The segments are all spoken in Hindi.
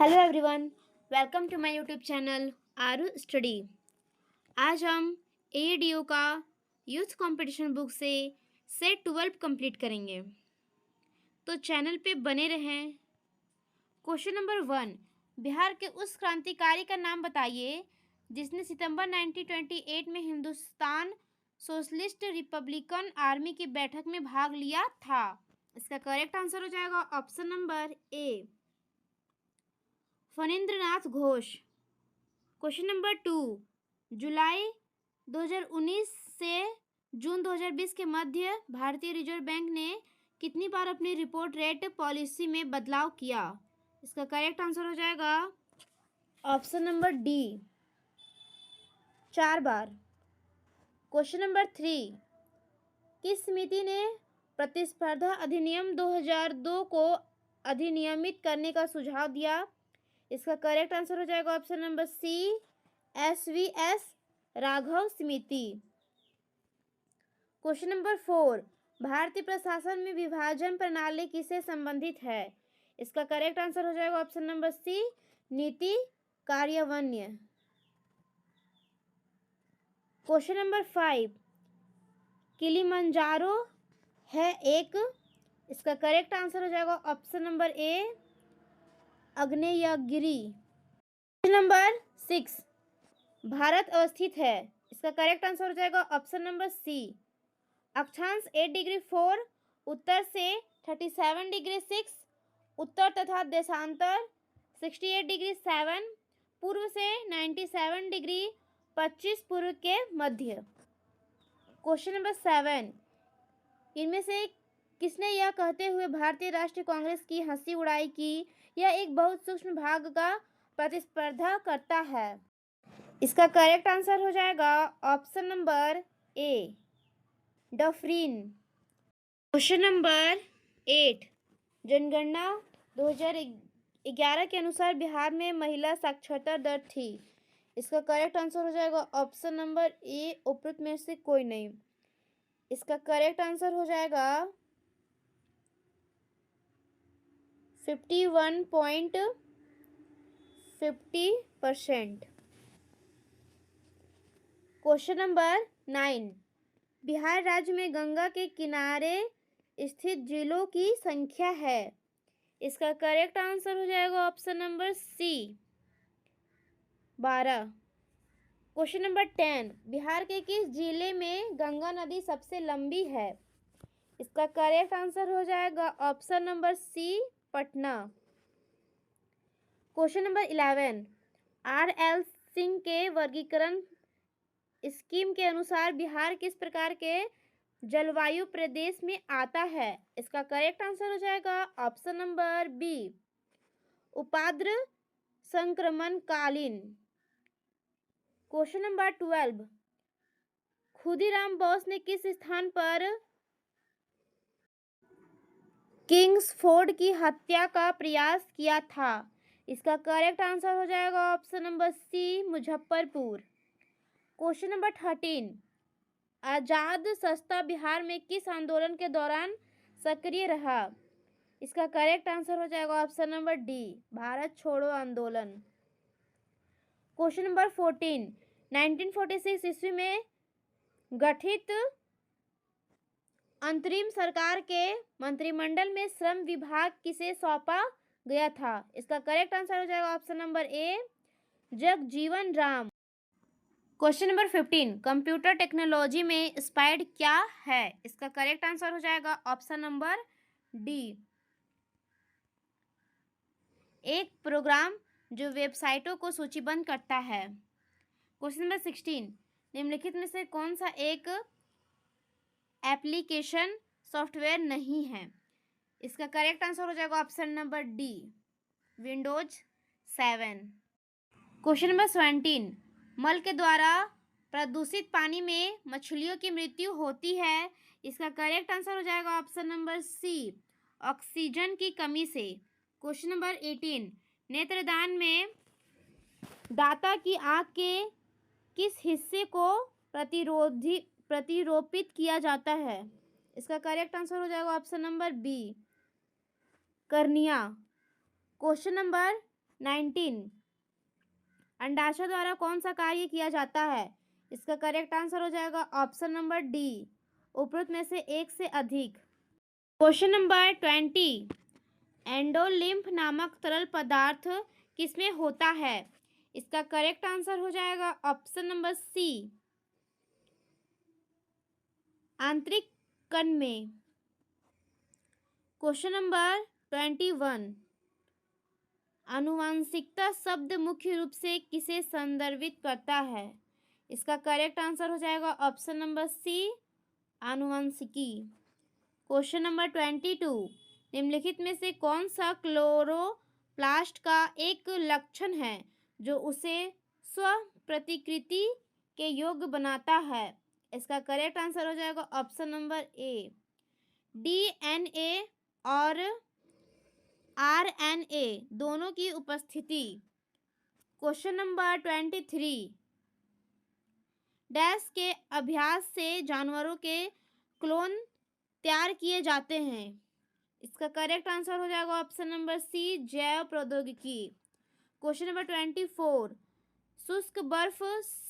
Hello everyone, welcome to my YouTube channel Aaru study. आज हम एडीओ का यूथ कंपटीशन बुक से सेट 12 कंप्लीट करेंगे, तो चैनल पे बने रहें। क्वेश्चन नंबर 1, बिहार के उस क्रांतिकारी का नाम बताइए जिसने सितंबर 1928 में हिंदुस्तान सोशलिस्ट रिपब्लिकन आर्मी की बैठक में भाग लिया था। इसका करेक्ट आंसर हो जाएगा option number A, Phanindranath Ghosh. Question number 2, जुलाई 2019 से जून 2020 के मध्य भारतीय रिजर्व बैंक ने कितनी बार अपनी रिपोर्ट रेट पॉलिसी में बदलाव किया? इसका करेक्ट आंसर हो जाएगा ऑप्शन नंबर डी, 4 बार। क्वेश्चन नंबर 3, किस समिति ने प्रतिस्पर्धा अधिनियम 2002 को अधिनियमित करने का सुझाव दिया? इसका करेक्ट आंसर हो जाएगा ऑप्शन नंबर सी, एसवीएस राघव समिति। क्वेश्चन नंबर 4, भारतीय प्रशासन में विभाजन प्रणाली किससे संबंधित है? इसका करेक्ट आंसर हो जाएगा ऑप्शन नंबर सी, नीति कार्यान्वयन। क्वेश्चन नंबर 5, किलिमंजारो है एक, इसका करेक्ट आंसर हो जाएगा ऑप्शन नंबर ए, आग्नेयगिरी। क्वेश्चन नंबर 6, भारत अवस्थित है, इसका करेक्ट आंसर हो जाएगा ऑप्शन नंबर सी, अक्षांश 8 डिग्री 4 उत्तर से 37 डिग्री 6 उत्तर तथा देशांतर 68 डिग्री 7 पूर्व से 97 डिग्री 25 पूर्व के मध्य। क्वेश्चन नंबर 7, इनमें से किसने यह कहते हुए भारतीय राष्ट्रीय कांग्रेस की हंसी उड़ाई कि यह एक बहुत सूक्ष्म भाग का प्रतिस्पर्धा करता है? इसका करेक्ट आंसर हो जाएगा ऑप्शन नंबर ए, डफरीन। क्वेश्चन नंबर 8, जनगणना 2011 के अनुसार बिहार में महिला साक्षरता दर थी। इसका करेक्ट आंसर हो जाएगा ऑप्शन नंबर ए, उपरोक्त में से कोई नहीं। इसका करेक्ट आंसर हो जाएगा 51.50%। क्वेश्चन नंबर 9, बिहार राज्य में गंगा के किनारे स्थित जिलों की संख्या है। इसका करेक्ट आंसर हो जाएगा option number C, 12। Question number 10, Bihar के किस जिले में गंगा नदी सबसे लंबी है? इसका करेक्ट आंसर हो जाएगा option number C, Patna. Question number 11, R L. Singh के वर्गीकरण स्कीम के अनुसार बिहार किस प्रकार के जलवायु प्रदेश में आता है? इसका करेक्ट आंसर हो जाएगा ऑप्शन नंबर बी, उपाद्र संक्रमण कालीन। क्वेश्चन नंबर 12, खुदीराम बोस ने किस स्थान पर किंग्सफोर्ड की हत्या का प्रयास किया था? इसका करेक्ट आंसर हो जाएगा option number C, Muzaffarpur. Question number 13, आजाद सस्ता बिहार में किस आंदोलन के दौरान सक्रिय रहा? इसका करेक्ट आंसर हो जाएगा ऑप्शन नंबर डी, भारत छोड़ो आंदोलन। क्वेश्चन नंबर 14, 1946 ईस्वी में गठित अंतरिम सरकार के मंत्रिमंडल में श्रम विभाग किसे सौंपा गया था? इसका करेक्ट आंसर हो जाएगा ऑप्शन नंबर ए, Jagjivan Ram. Question number 15, computer technology में स्पाइड क्या है? इसका करेक्ट आंसर हो जाएगा ऑप्शन नंबर डी, एक प्रोग्राम जो वेबसाइटों को सूचीबद्ध करता है। क्वेश्चन नंबर 16, निम्नलिखित में से कौन सा एक एप्लीकेशन सॉफ्टवेयर नहीं है? इसका करेक्ट आंसर हो जाएगा option number D, Windows 7। Question number 17, मल के द्वारा प्रदूषित पानी में मछलियों की मृत्यु होती है। इसका करेक्ट आंसर हो जाएगा ऑप्शन नंबर सी, ऑक्सीजन की कमी से। क्वेश्चन नंबर 18, नेत्रदान में दाता की आंख के किस हिस्से को प्रतिरोपित किया जाता है? इसका करेक्ट आंसर हो जाएगा option number B, cornea. Question number 19 अंडाशय द्वारा कौन सा कार्य किया जाता है? इसका करेक्ट आंसर हो जाएगा ऑप्शन नंबर डी, उपरोक्त में से एक से अधिक। क्वेश्चन नंबर 20 एंडोलिम्फ नामक तरल पदार्थ किसमें होता है? इसका करेक्ट आंसर हो जाएगा ऑप्शन नंबर सी, आंतरिक कण में। क्वेश्चन नंबर 21 आनुवांशिकता शब्द मुख्य रूप से किसे संदर्भित करता है? इसका करेक्ट आंसर हो जाएगा ऑप्शन नंबर सी, आनुवंशिकी। क्वेश्चन नंबर 22 निम्नलिखित में से कौन सा क्लोरोप्लास्ट का एक लक्षण है जो उसे स्व प्रतिकृति के योग्य बनाता है? इसका करेक्ट आंसर हो जाएगा ऑप्शन नंबर ए, डीएनए और आरएनए दोनों की उपस्थिति। क्वेश्चन नंबर 23 डैश के अभ्यास से जानवरों के क्लोन तैयार किए जाते हैं? इसका करेक्ट आंसर हो जाएगा ऑप्शन नंबर सी, जैव प्रौद्योगिकी। क्वेश्चन नंबर 24 शुष्क बर्फ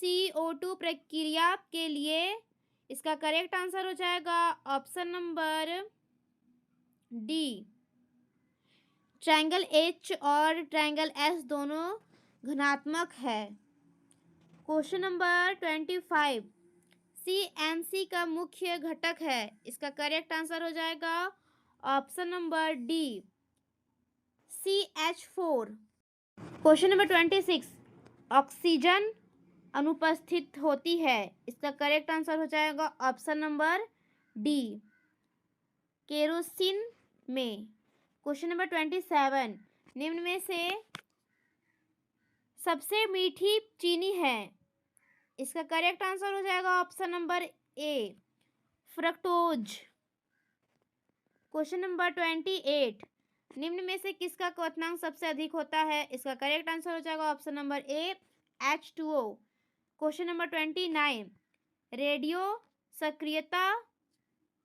CO2 प्रक्रिया के लिए इसका करेक्ट आंसर हो जाएगा option number D, triangle H और ट्रायंगल S दोनों घनात्मक है। क्वेश्चन नंबर 25 CNC का मुख्य घटक है? इसका करेक्ट आंसर हो जाएगा option number D, CH4। Question number 26 oxygen अनुपस्थित होती है? इसका करेक्ट आंसर हो जाएगा ऑप्शन नंबर डी, केरोसिन में। क्वेश्चन नंबर 27 निम्न में से सबसे मीठी चीनी है? इसका करेक्ट आंसर हो जाएगा ऑप्शन नंबर ए, फ्रक्टोज। क्वेश्चन नंबर 28 निम्न में से किसका क्वथनांक सबसे अधिक होता है? इसका करेक्ट आंसर हो जाएगा ऑप्शन नंबर ए, H2O। क्वेश्चन नंबर 29 रेडियो सक्रियता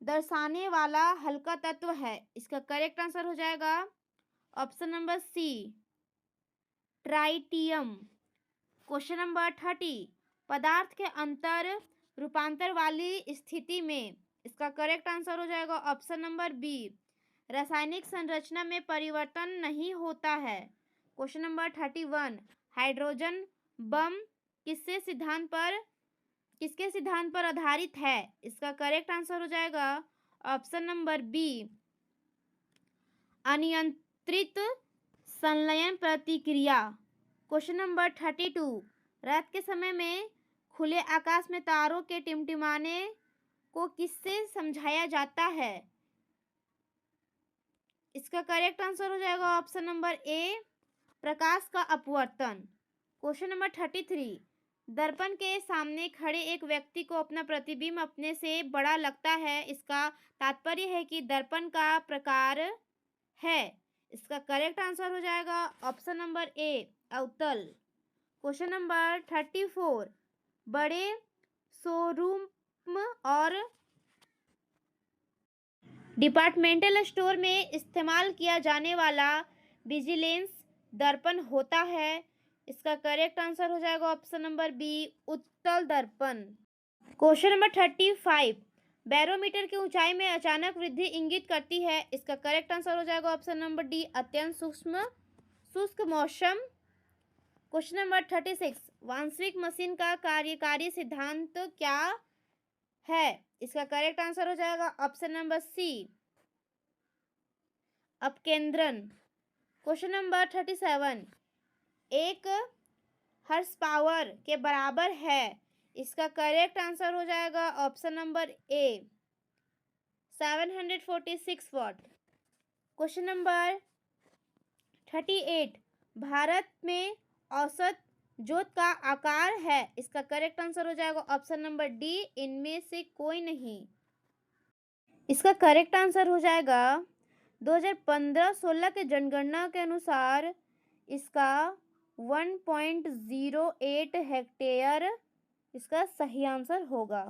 दर्शाने वाला हल्का तत्व है? इसका करेक्ट आंसर हो जाएगा option number C, tritium. Question number 30 पदार्थ के अंतर रूपांतर वाली स्थिति में? इसका करेक्ट आंसर हो जाएगा ऑप्शन नंबर बी, रासायनिक संरचना में परिवर्तन नहीं होता है। क्वेश्चन नंबर 31 हाइड्रोजन बम किसके सिद्धांत पर आधारित है? इसका करेक्ट आंसर हो जाएगा ऑप्शन नंबर बी, अनियंत्रित संलयन प्रतिक्रिया। क्वेश्चन नंबर 32 रात के समय में खुले आकाश में तारों के टिमटिमाने को किससे समझाया जाता है? इसका करेक्ट आंसर हो जाएगा ऑप्शन नंबर ए, प्रकाश का अपवर्तन। क्वेश्चन नंबर 33 दर्पण के सामने खड़े एक व्यक्ति को अपना प्रतिबिंब अपने से बड़ा लगता है, इसका तात्पर्य है कि दर्पण का प्रकार है। इसका करेक्ट आंसर हो जाएगा ऑप्शन नंबर ए, अवतल। क्वेश्चन नंबर 34 बड़े शोरूम और डिपार्टमेंटल स्टोर में इस्तेमाल किया जाने वाला विजिलेंस दर्पण होता है? इसका करेक्ट आंसर हो जाएगा ऑप्शन नंबर बी, उत्तल दर्पण। क्वेश्चन नंबर 35 बैरोमीटर की ऊंचाई में अचानक वृद्धि इंगित करती है? इसका करेक्ट आंसर हो जाएगा ऑप्शन नंबर डी, अत्यंत शुष्क मौसम। क्वेश्चन नंबर 36 वास्तविक मशीन का कार्यकारी सिद्धांत क्या है? इसका करेक्ट आंसर हो जाएगा ऑप्शन नंबर सी, अपकेंद्रन। क्वेश्चन नंबर 37 एक हॉर्स पावर के बराबर है? इसका करेक्ट आंसर हो जाएगा option number A, 746 watt. Question number 38 Bharat में औसत जोत का आकार है? इसका करेक्ट आंसर हो जाएगा ऑप्शन नंबर डी, इनमें से कोई नहीं। इसका करेक्ट आंसर हो जाएगा 2015-16 के जनगणना के अनुसार इसका 1.08 हेक्टेयर इसका सही आंसर होगा।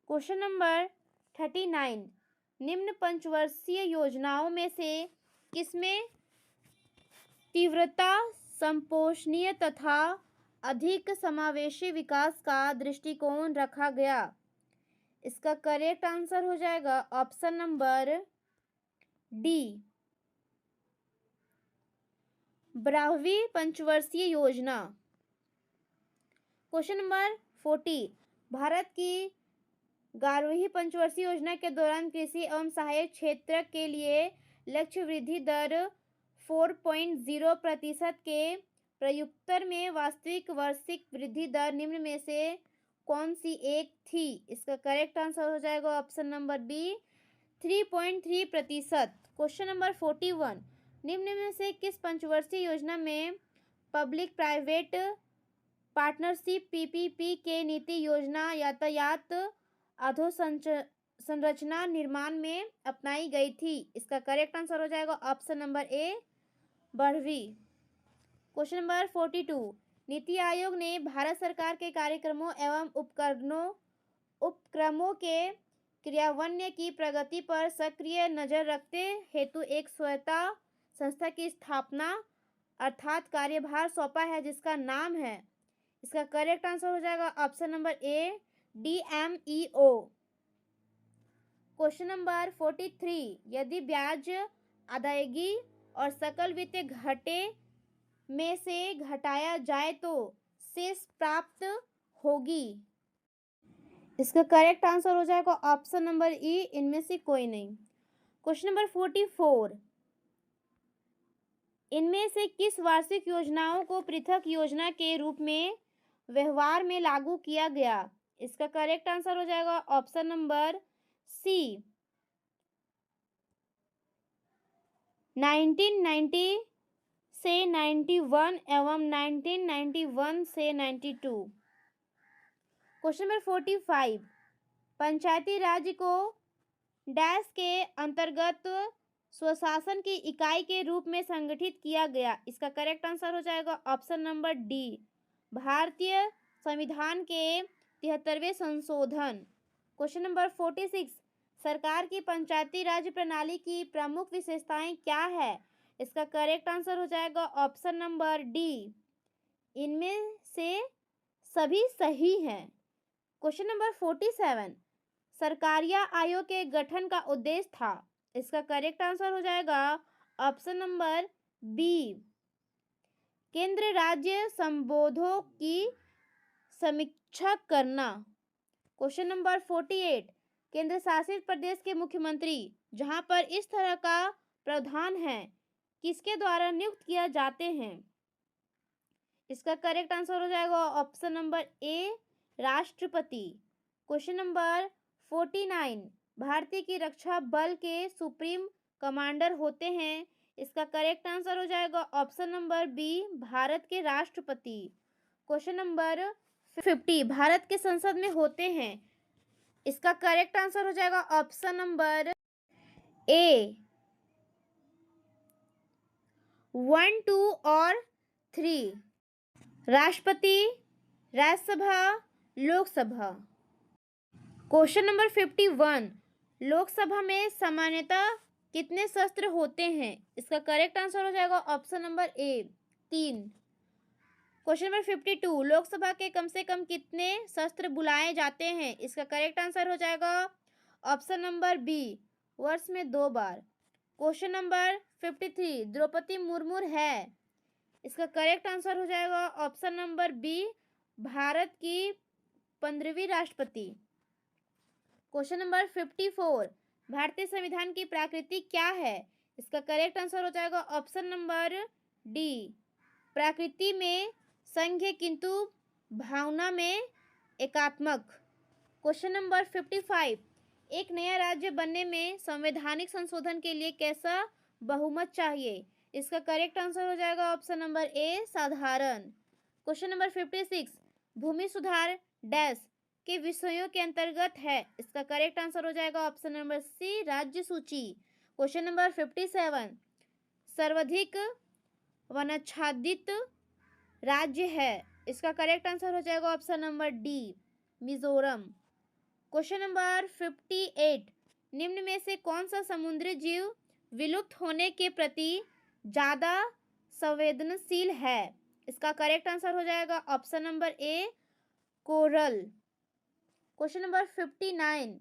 क्वेश्चन नंबर 39 निम्न पंचवर्षीय योजनाओं में से किसमें तीव्रता, संपोषणीय तथा अधिक समावेशी विकास का दृष्टिकोण रखा गया। इसका करेक्ट आंसर हो जाएगा ऑप्शन नंबर डी, 12वीं पंचवर्षीय योजना। क्वेश्चन नंबर 40, भारत की 11वीं पंचवर्षीय योजना के दौरान कृषि एवं सहायक क्षेत्र के लिए लक्ष्य वृद्धि दर 4.0% के प्रयुत्तर में वास्तविक वार्षिक वृद्धि दर निम्न में से कौन सी एक थी? इसका करेक्ट आंसर हो जाएगा option number B, 3.3%। Question number 41, निम्न में से किस पंचवर्षीय योजना में पब्लिक प्राइवेट पार्टनरशिप पीपीपी के नीति योजना यातायात अधोसंरचना निर्माण में अपनाई गई थी? इसका करेक्ट आंसर हो जाएगा ऑप्शन नंबर ए, 12वीं। क्वेश्चन नंबर 42, नीति आयोग ने भारत सरकार के कार्यक्रमों एवं उपक्रमों के क्रियान्वयन की प्रगति पर सक्रिय नजर रखते हेतु एक स्वायत्ता संस्था की स्थापना अर्थात कार्यभार सौंपा है, जिसका नाम है। इसका करेक्ट आंसर हो जाएगा ऑप्शन नंबर ए, DMEO। क्वेश्चन नंबर 43, यदि ब्याज अदायगी और सकल वित्त घटे में से घटाया जाए तो शेष प्राप्त होगी। इसका करेक्ट आंसर हो जाएगा ऑप्शन नंबर ई, इनमें से कोई नहीं। क्वेश्चन नंबर 44, इनमें से किस वार्षिक योजनाओं को पृथक योजना के रूप में व्यवहार में लागू किया गया? इसका करेक्ट आंसर हो जाएगा ऑप्शन नंबर सी, 1990 से 91 एवं 1991 से 92। क्वेश्चन नंबर 45, पंचायती राज को डैश के अंतर्गत स्वशासन की इकाई के रूप में संगठित किया गया। इसका करेक्ट आंसर हो जाएगा ऑप्शन नंबर डी, भारतीय संविधान के 73वें संशोधन। क्वेश्चन नंबर 46, सरकार की पंचायती राज प्रणाली की प्रमुख विशेषताएं क्या है? इसका करेक्ट आंसर हो जाएगा ऑप्शन नंबर डी, इनमें से सभी सही हैं। क्वेश्चन नंबर 47, सरकारिया आयोग के गठन का उद्देश्य था। इसका करेक्ट आंसर हो जाएगा ऑप्शन नंबर बी, केंद्र राज्य संबंधों की समीक्षा करना। क्वेश्चन नंबर 48, केंद्र शासित प्रदेश के मुख्यमंत्री जहां पर इस तरह का प्रावधान है किसके द्वारा नियुक्त किया जाते हैं? इसका करेक्ट आंसर हो जाएगा ऑप्शन नंबर ए, राष्ट्रपति। क्वेश्चन नंबर 49, भारतीय की रक्षा बल के सुप्रीम कमांडर होते हैं। इसका करेक्ट आंसर हो जाएगा ऑप्शन नंबर बी, भारत के राष्ट्रपति। क्वेश्चन नंबर 50, भारत के संसद में होते हैं। इसका करेक्ट आंसर हो जाएगा ऑप्शन नंबर ए, 1, 2 और 3, राष्ट्रपति, राज्यसभा, लोकसभा। क्वेश्चन नंबर 51, लोकसभा में सामान्यतः कितने शस्त्र होते हैं? इसका करेक्ट आंसर हो जाएगा ऑप्शन नंबर ए, 3। क्वेश्चन नंबर 52, लोकसभा के कम से कम कितने शस्त्र बुलाए जाते हैं? इसका करेक्ट आंसर हो जाएगा ऑप्शन नंबर बी, वर्ष में 2 बार। क्वेश्चन नंबर 53, द्रौपदी मुर्मू है। इसका करेक्ट आंसर हो जाएगा ऑप्शन नंबर बी, भारत की 15वीं राष्ट्रपति। क्वेश्चन नंबर 54, भारतीय संविधान की प्रकृति क्या है? इसका करेक्ट आंसर हो जाएगा ऑप्शन नंबर डी, प्रकृति में संघीय किंतु भावना में एकात्मक। क्वेश्चन नंबर 55, एक नया राज्य बनने में संवैधानिक संशोधन के लिए कैसा बहुमत चाहिए? इसका करेक्ट आंसर हो जाएगा ऑप्शन नंबर ए, साधारण। क्वेश्चन नंबर 56, भूमि सुधार डैश के विषयों के अंतर्गत है। इसका करेक्ट आंसर हो जाएगा ऑप्शन नंबर सी, राज्य सूची। क्वेश्चन नंबर 57, सर्वाधिक वनाच्छादित राज्य है। इसका करेक्ट आंसर हो जाएगा option number D, Mizoram. Question number 58, निम्न में से कौन सा समुद्री जीव विलुप्त होने के प्रति ज़्यादा संवेदनशील है? इसका करेक्ट आंसर हो जाएगा ऑप्शन नंबर ए, कोरल। क्वेश्चन नंबर 59,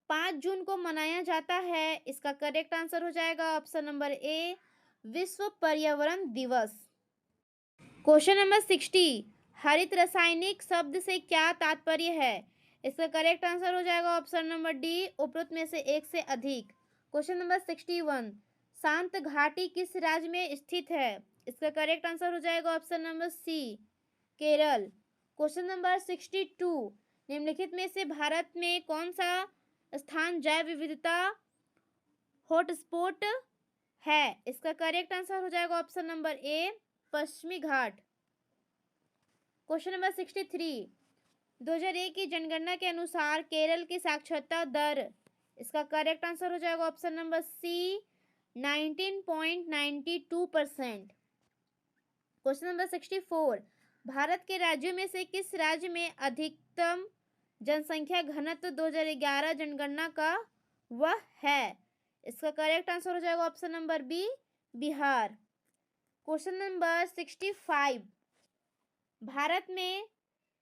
5 जून को मनाया जाता है, इसका करेक्ट आंसर हो जाएगा ऑप्शन नंबर ए, विश्व पर्यावरण दिवस। क्वेश्चन नंबर 60, हरित रासायनिक शब्द से क्या तात्पर्य है? इसका करेक्ट आंसर हो जाएगा ऑप्शन नंबर डी, उपरोक्त में से एक से अधिक। क्वेश्चन नंबर 61, शांत घाटी किस राज्य में स्थित है? इसका करेक्ट आंसर हो जाएगा option number C, Kerala. Question number 62, निम्नलिखित में से भारत में कौन सा स्थान जैव विविधता हॉटस्पॉट है? इसका करेक्ट आंसर हो जाएगा ऑप्शन नंबर ए, पश्चिमी घाट। क्वेश्चन नंबर 63, 2001 की जनगणना के अनुसार केरल की साक्षरता दर, इसका करेक्ट आंसर हो जाएगा option number C, 19.92%। Question number 64, Bharat के राज्यों में से किस राज्य में अधिकतम जनसंख्या घनत्व 2011 जनगणना का वह है? इसका करेक्ट आंसर हो जाएगा option number B, Bihar. Question number 65, Bharat में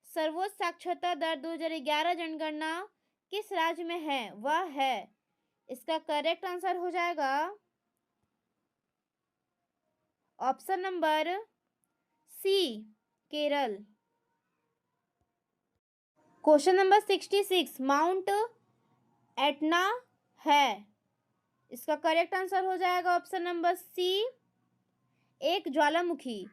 सर्वोच्च साक्षरता दर 2011 जनगणना किस राज्य में है? वह है, इसका करेक्ट आंसर हो जाएगा option number C, Kerala. Question number 66, Mount Etna है, इसका करेक्ट आंसर हो जाएगा ऑप्शन नंबर सी, एक ज्वालामुखी।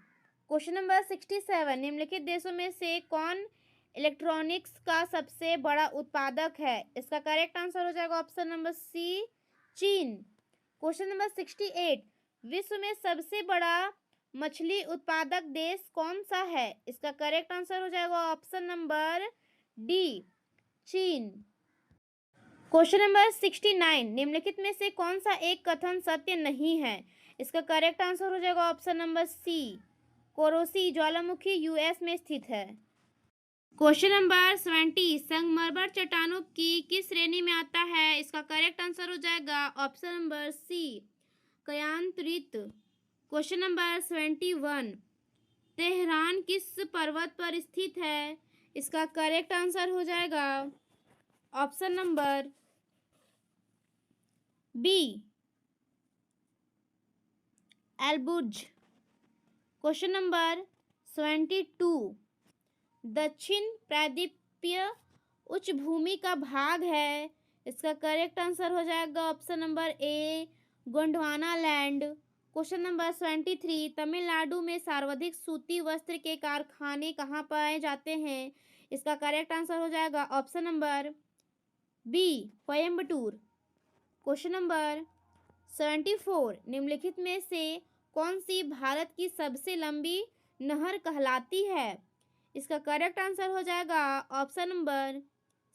क्वेश्चन नंबर 67, निम्नलिखित देशों में से कौन इलेक्ट्रॉनिक्स का सबसे बड़ा उत्पादक है? इसका करेक्ट आंसर हो जाएगा ऑप्शन नंबर सी, चीन। क्वेश्चन नंबर 68, विश्व में सबसे बड़ा मछली उत्पादक देश कौन सा है? इसका करेक्ट आंसर हो जाएगा ऑप्शन नंबर डी, चीन। क्वेश्चन नंबर 69, निम्नलिखित में से कौन सा एक कथन सत्य नहीं है? इसका करेक्ट आंसर हो जाएगा ऑप्शन नंबर सी, कोरोसी ज्वालामुखी यूएस में स्थित है। क्वेश्चन नंबर 70, संगमरमर चट्टानों की किस श्रेणी में आता है? इसका करेक्ट आंसर हो जाएगा ऑप्शन नंबर सी, कयान्तरित। क्वेश्चन नंबर 71, तेहरान किस पर्वत पर स्थित है? इसका करेक्ट आंसर हो जाएगा option number B, Elburz. Question number 72, दक्षिण प्रायद्वीपीय उच्च भूमि का भाग है, इसका करेक्ट आंसर हो जाएगा ऑप्शन नंबर ए, Gondwana land. Question number 73, Tamil Nadu में सर्वाधिक सूती वस्त्र के कारखाने कहाँ पाए जाते हैं? इसका करेक्ट आंसर हो जाएगा option number B, Coimbatore. Question number 74, निम्नलिखित में से कौन सी भारत की सबसे लंबी नहर कहलाती है? इसका करेक्ट आंसर हो जाएगा option number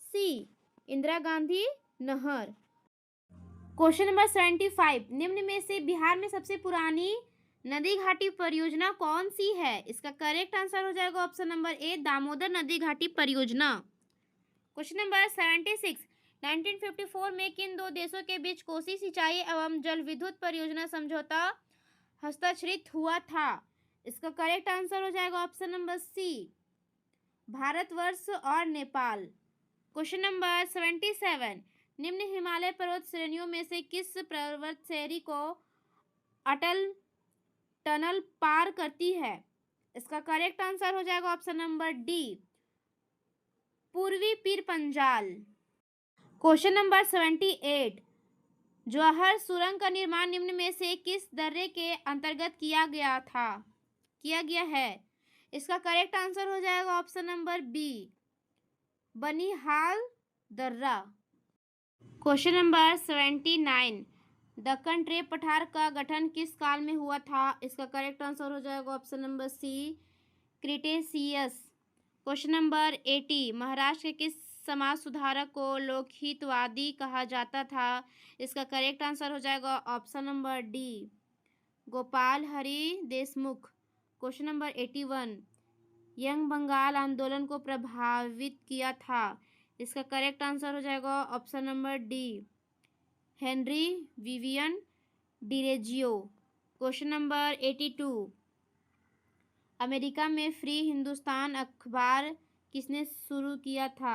C, Indira Gandhi नहर। क्वेश्चन नंबर 75, निम्न में से बिहार में सबसे पुरानी नदी घाटी परियोजना कौन सी है? इसका करेक्ट आंसर हो जाएगा ऑप्शन नंबर ए, दामोदर नदी घाटी परियोजना। क्वेश्चन नंबर 76, 1954 में किन दो देशों के बीच कोसी सिंचाई एवं जल विद्युत परियोजना समझौता हस्ताक्षरित हुआ था? इसका करेक्ट आंसर हो जाएगा ऑप्शन नंबर सी, भारतवर्ष और नेपाल। क्वेश्चन नंबर 77, निम्न हिमालय पर्वत श्रेणियों में से किस पर्वत श्रेणी को अटल टनल पार करती है? इसका करेक्ट आंसर हो जाएगा ऑप्शन नंबर डी, पूर्वी पीर पंजाल। क्वेश्चन नंबर 78, जवाहर सुरंग का निर्माण निम्न में से किस दर्रे के अंतर्गत किया गया है? इसका करेक्ट आंसर हो जाएगा ऑप्शन नंबर बी, बनिहाल दर्रा। क्वेश्चन नंबर 79, दक्कन ट्रेप पठार का गठन किस काल में हुआ था? इसका करेक्ट आंसर हो जाएगा option number C, Cretaceous. Question number 80, Maharashtra के किस समाज सुधारक को लोकहितवादी कहा जाता था? इसका करेक्ट आंसर हो जाएगा option number D, Gopal Hari Deshmukh. Question number 81, Young Bengal आंदोलन को प्रभावित किया था? इसका करेक्ट आंसर हो जाएगा option number D, Henry Vivian Derozio. Question number 82, America में फ्री हिंदुस्तान अखबार किसने शुरू किया था?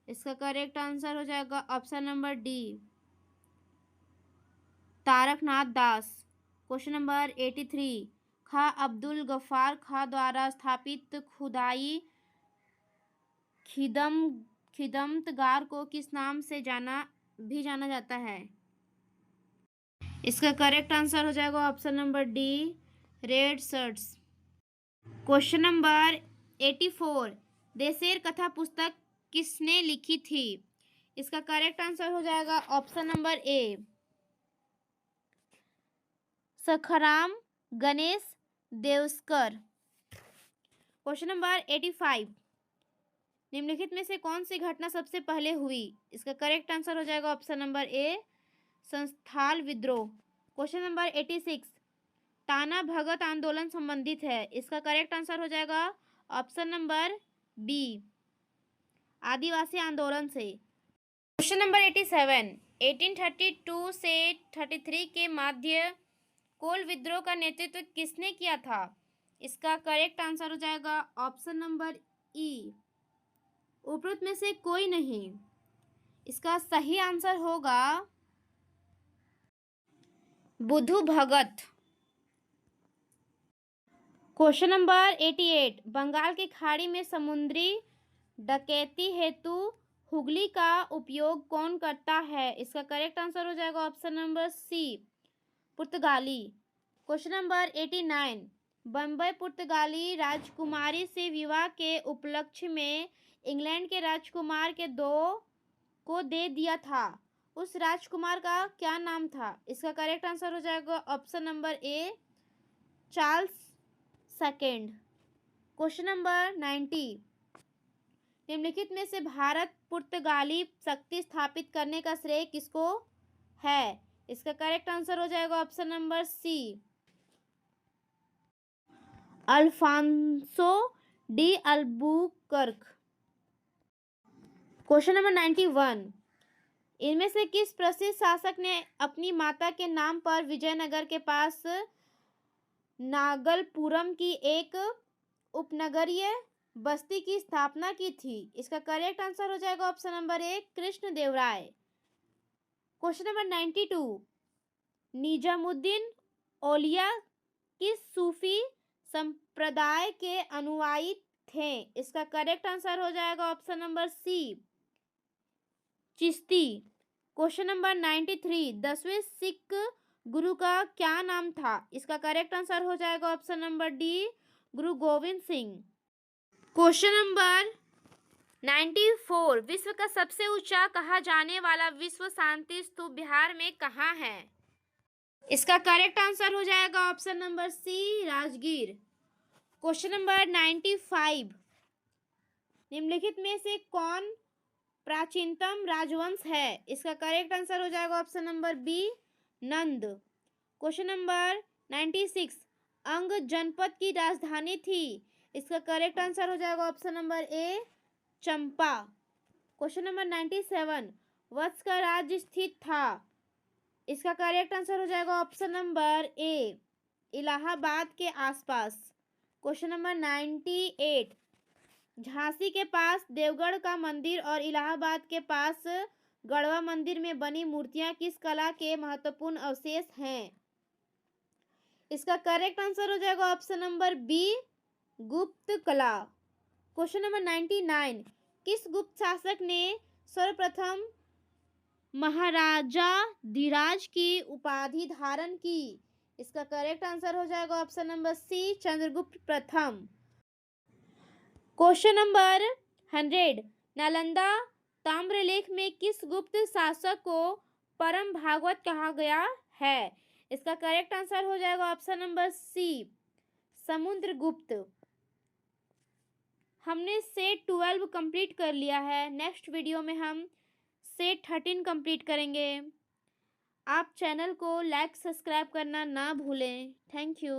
इसका करेक्ट आंसर हो जाएगा ऑप्शन नंबर डी, तारकनाथ दास। क्वेश्चन नंबर 83, खां अब्दुल गफ्फार खां द्वारा स्थापित खुदाई खिदमतगार को किस नाम से जाना जाता है? इसका करेक्ट आंसर हो जाएगा option number D, red shirts. Question number 84, देशेर कथा पुस्तक किसने लिखी थी? इसका करेक्ट आंसर हो जाएगा ऑप्शन नंबर ए, सखाराम गणेश देवस्कर। क्वेश्चन नंबर 85, निम्नलिखित में से कौन सी घटना सबसे पहले हुई? इसका करेक्ट आंसर हो जाएगा ऑप्शन नंबर ए, संस्थाल विद्रोह। क्वेश्चन नंबर 86, ताना भगत आंदोलन संबंधित है। इसका करेक्ट आंसर हो जाएगा ऑप्शन नंबर बी, आदिवासी आंदोलन से। क्वेश्चन नंबर 87, 1832 से 33 के मध्य कोल विद्रोह का नेतृत्व किसने किया था? इसका करेक्ट आंसर हो जाएगा ऑप्शन नंबर ई, उपरोक्त में से कोई नहीं। इसका सही आंसर होगा बुद्धू भगत। क्वेश्चन नंबर 88, बंगाल की खाड़ी में समुद्री डकैती हेतु हुगली का उपयोग कौन करता है? इसका करेक्ट आंसर हो जाएगा ऑप्शन नंबर सी, पुर्तगाली। क्वेश्चन नंबर 89, बम्बई पुर्तगाली राजकुमारी से विवाह के उपलक्ष्य में इंग्लैंड के राजकुमार के को दे दिया था, उस राजकुमार का क्या नाम था? इसका करेक्ट आंसर हो जाएगा ऑप्शन नंबर ए, चार्ल्स सेकेंड। क्वेश्चन नंबर 90, निम्नलिखित में से भारत पुर्तगाली शक्ति स्थापित करने का श्रेय किसको है? इसका करेक्ट आंसर हो जाएगा option number C, Alfonso de Albuquerque. Question number 91, इनमें से किस प्रसिद्ध शासक ने अपनी माता के नाम पर विजयनगर के पास नागलपुरम की एक उपनगरीय बस्ती की स्थापना की थी? इसका करेक्ट आंसर हो जाएगा option number A, Krishnadevaraya. Question number 92, Nizamuddin Auliya किस सूफी संप्रदाय के अनुयायी थे? इसका करेक्ट आंसर हो जाएगा option number C, Chishti. Question number 93, 10वें सिख गुरु का क्या नाम था? इसका करेक्ट आंसर हो जाएगा ऑप्शन नंबर डी, गुरु गोविंद सिंह। क्वेश्चन नंबर 94, विश्व का सबसे ऊंचा कहा जाने वाला विश्व शांति स्तूप बिहार में कहाँ है? इसका करेक्ट आंसर हो जाएगा option number C, Rajgir. Question number 95, निम्नलिखित में से कौन प्राचीनतम राजवंश है? इसका करेक्ट आंसर हो जाएगा ऑप्शन नंबर बी, नंद। क्वेश्चन नंबर 96, अंग जनपद की राजधानी थी। इसका करेक्ट आंसर हो जाएगा ऑप्शन नंबर ए, चंपा। क्वेश्चन नंबर 97, वत्स का राज्य स्थित था। इसका करेक्ट आंसर हो जाएगा ऑप्शन नंबर ए, इलाहाबाद के आसपास। क्वेश्चन नंबर 98, झांसी के पास देवगढ़ का मंदिर और इलाहाबाद के पास गढ़वा मंदिर में बनी मूर्तियां किस कला के महत्वपूर्ण अवशेष हैं? इसका करेक्ट आंसर हो जाएगा ऑप्शन नंबर बी, गुप्त कला। क्वेश्चन नंबर 99, किस गुप्त शासक ने सर्वप्रथम महाराजा धीराज की उपाधि धारण की? इसका करेक्ट आंसर हो जाएगा ऑप्शन नंबर सी, चंद्रगुप्त प्रथम। क्वेश्चन नंबर 100, नालंदा ताम्रलेख में किस गुप्त शासक को परम भागवत कहा गया है? इसका करेक्ट आंसर हो जाएगा ऑप्शन नंबर सी, समुद्रगुप्त। हमने सेट 12 कंप्लीट कर लिया है। नेक्स्ट वीडियो में हम सेट 13 कंप्लीट करेंगे। आप चैनल को लाइक सब्सक्राइब करना ना भूलें। Thank you.